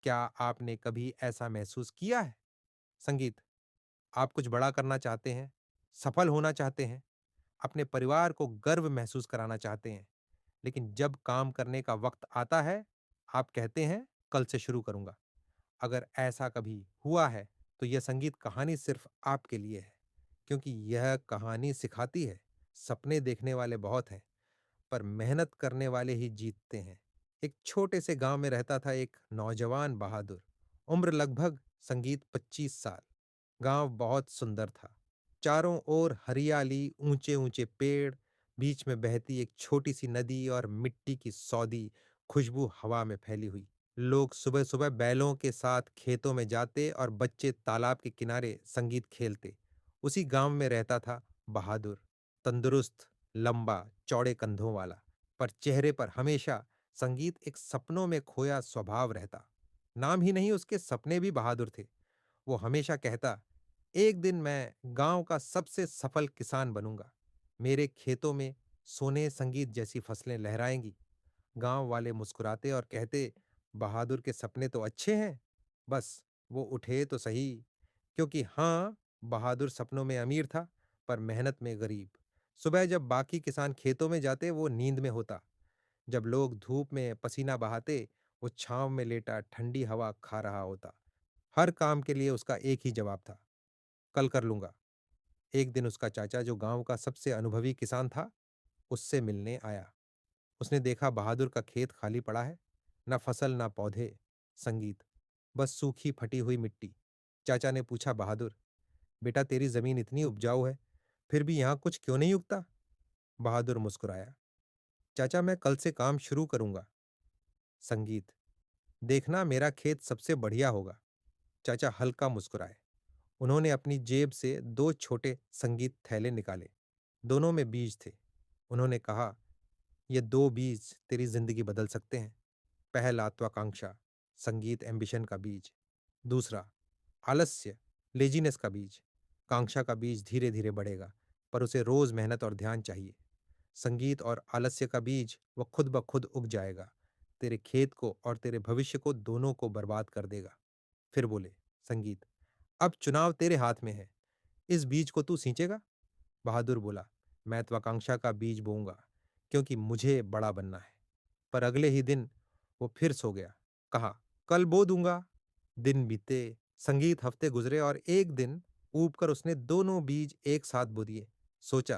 क्या आपने कभी ऐसा महसूस किया है? संगीत, आप कुछ बड़ा करना चाहते हैं, सफल होना चाहते हैं, अपने परिवार को गर्व महसूस कराना चाहते हैं, लेकिन जब काम करने का वक़्त आता है, आप कहते हैं, "कल से शुरू करूँगा।" अगर ऐसा कभी हुआ है, तो यह संगीत कहानी सिर्फ़ आपके लिए है, क्योंकि यह कहानी सिखाती है, सपने देखने वाले बहुत हैं, पर मेहनत करने वाले ही जीतते हैं। एक छोटे से गांव में रहता था एक नौजवान बहादुर। उम्र लगभग संगीत 25 साल। गांव बहुत सुंदर था। चारों ओर हरियाली, ऊंचे ऊंचे पेड़, बीच में बहती एक छोटी सी नदी और मिट्टी की सौदी खुशबू हवा में फैली हुई। लोग सुबह सुबह बैलों के साथ खेतों में जाते और बच्चे तालाब के किनारे संगीत खेलते। उसी गांव में रहता था बहादुर। तंदुरुस्त, लंबा, चौड़े कंधों वाला, पर चेहरे पर हमेशा संगीत एक सपनों में खोया स्वभाव रहता। नाम ही नहीं, उसके सपने भी बहादुर थे। वो हमेशा कहता, एक दिन मैं गांव का सबसे सफल किसान बनूंगा। मेरे खेतों में सोने संगीत जैसी फसलें लहराएंगी। गांव वाले मुस्कुराते और कहते, बहादुर के सपने तो अच्छे हैं, बस वो उठे तो सही। क्योंकि हाँ, बहादुर सपनों में अमीर था, पर मेहनत में गरीब। सुबह जब बाकी किसान खेतों में जाते, वो नींद में होता। जब लोग धूप में पसीना बहाते, वो छांव में लेटा ठंडी हवा खा रहा होता। हर काम के लिए उसका एक ही जवाब था, कल कर लूंगा। एक दिन उसका चाचा, जो गांव का सबसे अनुभवी किसान था, उससे मिलने आया। उसने देखा बहादुर का खेत खाली पड़ा है, ना फसल ना पौधे, संगीत, बस सूखी फटी हुई मिट्टी। चाचा ने पूछा, बहादुर बेटा, तेरी जमीन इतनी उपजाऊ है, फिर भी यहाँ कुछ क्यों नहीं उगता? बहादुर मुस्कुराया, चाचा मैं कल से काम शुरू करूंगा। संगीत, देखना मेरा खेत सबसे बढ़िया होगा। चाचा हल्का मुस्कुराए। उन्होंने अपनी जेब से दो छोटे संगीत थैले निकाले। दोनों में बीज थे। उन्होंने कहा, ये दो बीज तेरी जिंदगी बदल सकते हैं। पहला त्वाकांक्षा, संगीत एम्बिशन का बीज। दूसरा आलस्य, लेजीनेस का बीज। कांक्षा का बीज धीरे धीरे बढ़ेगा, पर उसे रोज मेहनत और ध्यान चाहिए। संगीत और आलस्य का बीज वो खुद ब खुद उग जाएगा, तेरे खेत को और तेरे भविष्य को दोनों को बर्बाद कर देगा। फिर बोले, संगीत, अब चुनाव तेरे हाथ में है, इस बीज को तू सींचेगा? बहादुर बोला, मैं त्वाकांक्षा का बीज बोऊंगा, क्योंकि मुझे बड़ा बनना है। पर अगले ही दिन वो फिर सो गया। कहा, कल बो दूंगा। दिन बीते, संगीत हफ्ते गुजरे और एक दिन ऊब कर उसने दोनों बीज एक साथ बो दिए। सोचा,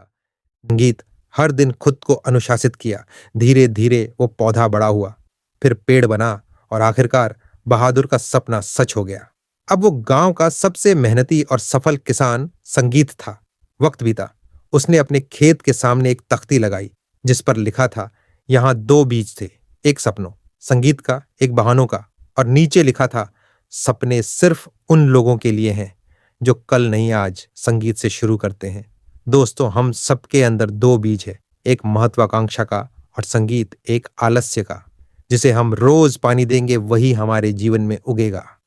संगीत हर दिन खुद को अनुशासित किया। धीरे धीरे वो पौधा बड़ा हुआ, फिर पेड़ बना, और आखिरकार बहादुर का सपना सच हो गया। अब वो गांव का सबसे मेहनती और सफल किसान संगीत था। वक्त बीता। उसने अपने खेत के सामने एक तख्ती लगाई, जिस पर लिखा था, यहाँ दो बीज थे, एक सपनों, संगीत का, एक बहानों का, और नीचे लिखा था, सपने सिर्फ उन लोगों के लिए हैं जो कल नहीं आज संगीत से शुरू करते हैं। दोस्तों, हम सबके अंदर दो बीज है, एक महत्वाकांक्षा का और संगीत एक आलस्य का। जिसे हम रोज पानी देंगे, वही हमारे जीवन में उगेगा।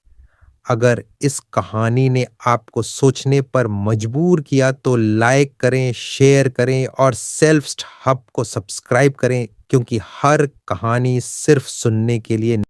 अगर इस कहानी ने आपको सोचने पर मजबूर किया, तो लाइक करें, शेयर करें और सेल्फ हब को सब्सक्राइब करें, क्योंकि हर कहानी सिर्फ सुनने के लिए